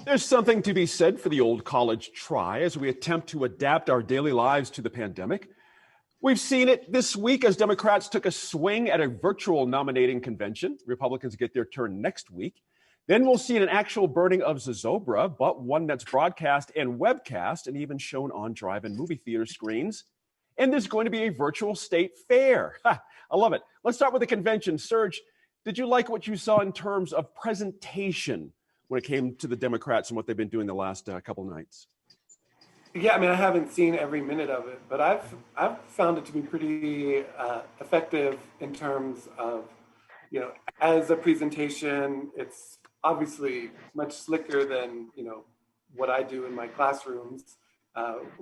There's something to be said for the old college try as we attempt to adapt our daily lives to the pandemic. We've seen it this week as Democrats took a swing at a virtual nominating convention. Republicans get their turn next week. Then we'll see an actual burning of Zozobra, but one that's broadcast and webcast and even shown on drive-in movie theater screens. And there's going to be a virtual state fair. Ha, I love it. Let's start with the convention. Serge, did you like what you saw in terms of presentation when it came to the Democrats and what they've been doing the last couple nights? Yeah, I mean, I haven't seen every minute of it, but I've found it to be pretty effective in terms of, as a presentation, it's obviously much slicker than, what I do in my classrooms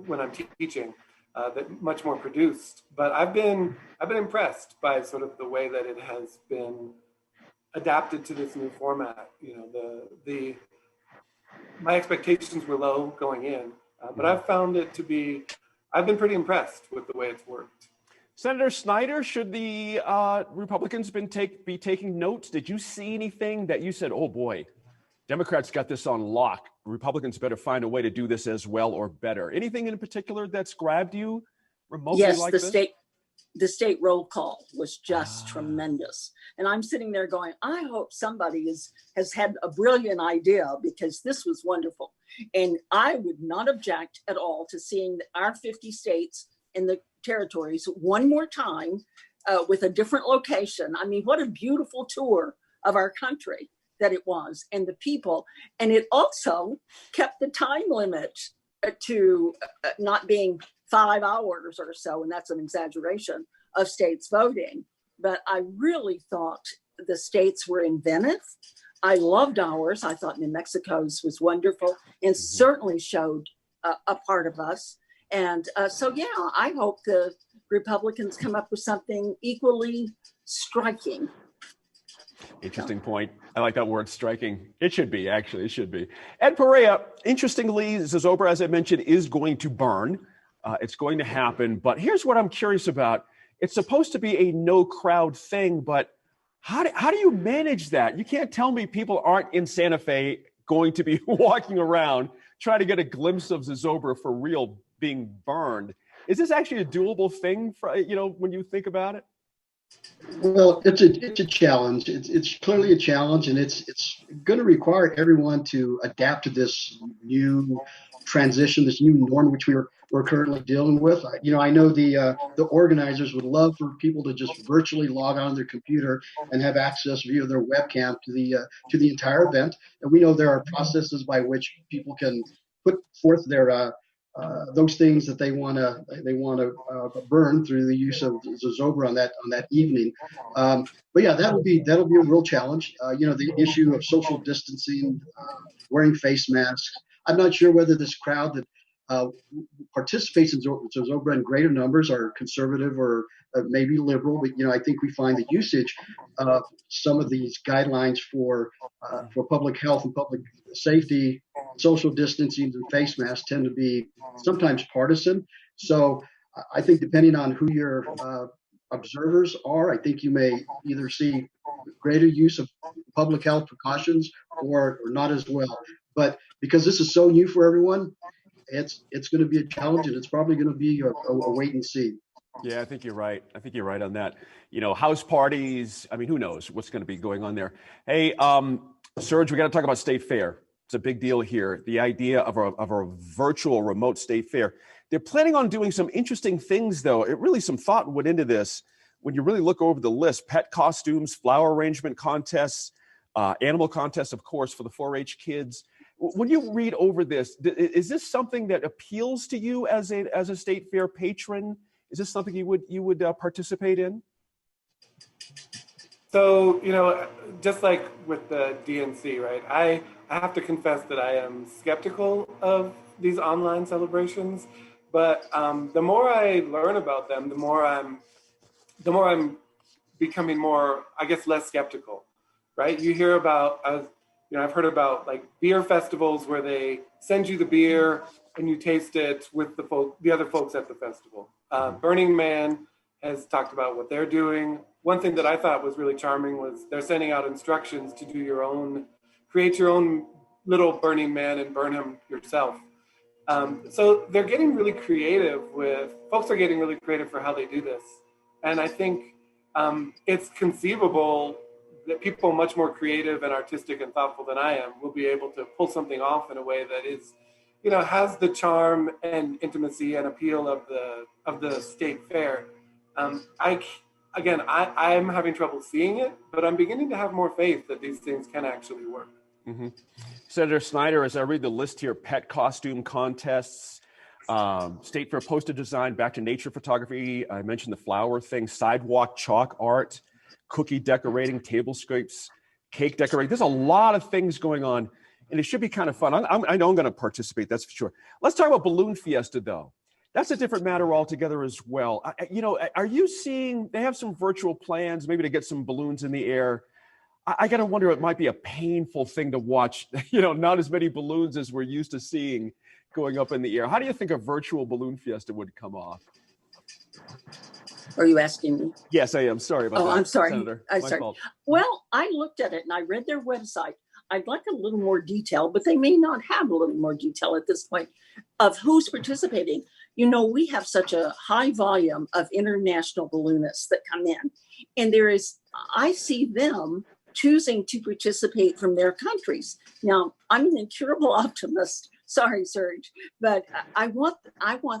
when I'm teaching, that much more produced. But I've been impressed by sort of the way that it has been adapted to this new format. My expectations were low going in, but I've found it to be, I've been pretty impressed with the way it's worked. Senator Snyder, should the Republicans be taking notes? Did you see anything that you said, oh boy, Democrats got this on lock. Republicans better find a way to do this as well or better? Anything in particular that's grabbed you remotely like this? Yes, the state roll call was just tremendous. And I'm sitting there going, I hope somebody has had a brilliant idea, because this was wonderful. And I would not object at all to seeing our 50 states and the territories one more time with a different location. I mean, what a beautiful tour of our country that it was, and the people. And it also kept the time limit to not being 5 hours or so, and that's an exaggeration, of states voting. But I really thought the states were inventive. I loved ours. I thought New Mexico's was wonderful and certainly showed a part of us. And so, yeah, I hope the Republicans come up with something equally striking. Interesting point. I like that word, striking. It should be, actually. It should be. Ed Perea, interestingly, Zozobra, as I mentioned, is going to burn. It's going to happen. But here's what I'm curious about. It's supposed to be a no crowd thing, but how do you manage that? You can't tell me people aren't in Santa Fe going to be walking around trying to get a glimpse of Zozobra for real being burned. Is this actually a doable thing for, when you think about it? Well, it's a challenge. It's clearly a challenge, and it's going to require everyone to adapt to this new transition, this new norm which we're currently dealing with. I know the organizers would love for people to just virtually log on their computer and have access via their webcam to the entire event. And we know there are processes by which people can put forth their those things that they want to burn through the use of Zozobra on that evening. But yeah, that'll be a real challenge. The issue of social distancing, wearing face masks. I'm not sure whether this crowd that participates in Zozobra in greater numbers are conservative or maybe liberal. But I think we find the usage of some of these guidelines for public health and public safety, social distancing, and face masks tend to be sometimes partisan. So I think depending on who your observers are, I think you may either see greater use of public health precautions or not as well. But because this is so new for everyone, it's going to be a challenge, and it's probably going to be a wait and see. Yeah, I think you're right. I think you're right on that. House parties. I mean, who knows what's going to be going on there? Hey, Serge, we got to talk about State Fair. It's a big deal here. The idea of a virtual remote State Fair. They're planning on doing some interesting things, though. Some thought went into this when you really look over the list. Pet costumes, flower arrangement contests, animal contests, of course, for the 4-H kids. When you read over this, is this something that appeals to you as a State Fair patron? Is this something you would participate in? So, just like with the DNC, right? I have to confess that I am skeptical of these online celebrations, but the more I learn about them, the more I'm becoming more, I guess, less skeptical, right? You hear about, I've heard about like beer festivals where they send you the beer and you taste it with the other folks at the festival. Burning Man has talked about what they're doing. One thing that I thought was really charming was they're sending out instructions to create your own little Burning Man and burn him yourself. So they're getting really creative folks are getting really creative for how they do this. And I think it's conceivable that people much more creative and artistic and thoughtful than I am will be able to pull something off in a way that is, has the charm and intimacy and appeal of the state fair. I'm having trouble seeing it, but I'm beginning to have more faith that these things can actually work. Mm-hmm. Senator Snyder, as I read the list here, pet costume contests, State Fair poster design, back to nature photography. I mentioned the flower thing, sidewalk chalk art, cookie decorating, tablescapes, cake decorating. There's a lot of things going on, and it should be kind of fun. I know I'm going to participate, that's for sure. Let's talk about Balloon Fiesta, though. That's a different matter altogether as well. Are you seeing, they have some virtual plans, maybe to get some balloons in the air. I got to wonder, it might be a painful thing to watch, not as many balloons as we're used to seeing going up in the air. How do you think a virtual Balloon Fiesta would come off? Are you asking me? Yes, I am. Sorry about that. Oh, I'm sorry. Senator. I'm My sorry. fault. Well, I looked at it and I read their website. I'd like a little more detail, but they may not have a little more detail at this point of who's participating. We have such a high volume of international balloonists that come in, and I see them choosing to participate from their countries. Now, I'm an incurable optimist. Sorry, Serge, but I want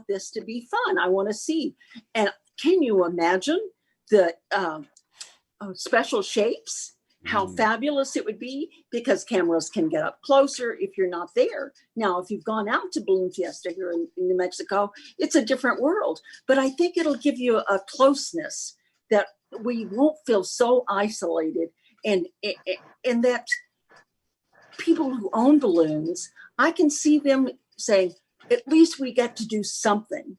this to be fun. I want to see. And can you imagine the special shapes? How fabulous it would be, because cameras can get up closer if you're not there. Now, if you've gone out to Balloon Fiesta here in New Mexico, it's a different world. But I think it'll give you a closeness that we won't feel so isolated, and that people who own balloons, I can see them saying, at least we get to do something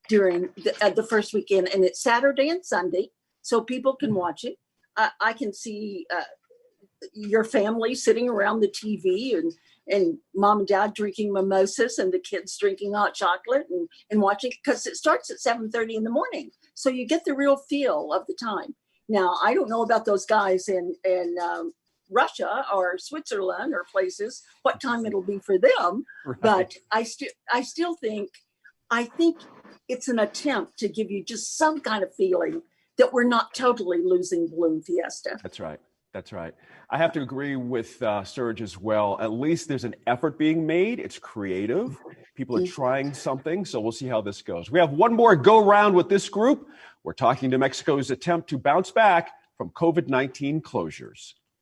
during the first weekend. And it's Saturday and Sunday, so people can watch it. I can see your family sitting around the TV and mom and dad drinking mimosas and the kids drinking hot chocolate and watching, because it starts at 7:30 in the morning. So you get the real feel of the time. Now, I don't know about those guys in Russia or Switzerland or places, what time it'll be for them. Right. But I still think it's an attempt to give you just some kind of feeling that we're not totally losing Balloon Fiesta. That's right. I have to agree with Serge as well. At least there's an effort being made. It's creative. People are trying something. So we'll see how this goes. We have one more go round with this group. We're talking to Mexico's attempt to bounce back from COVID-19 closures.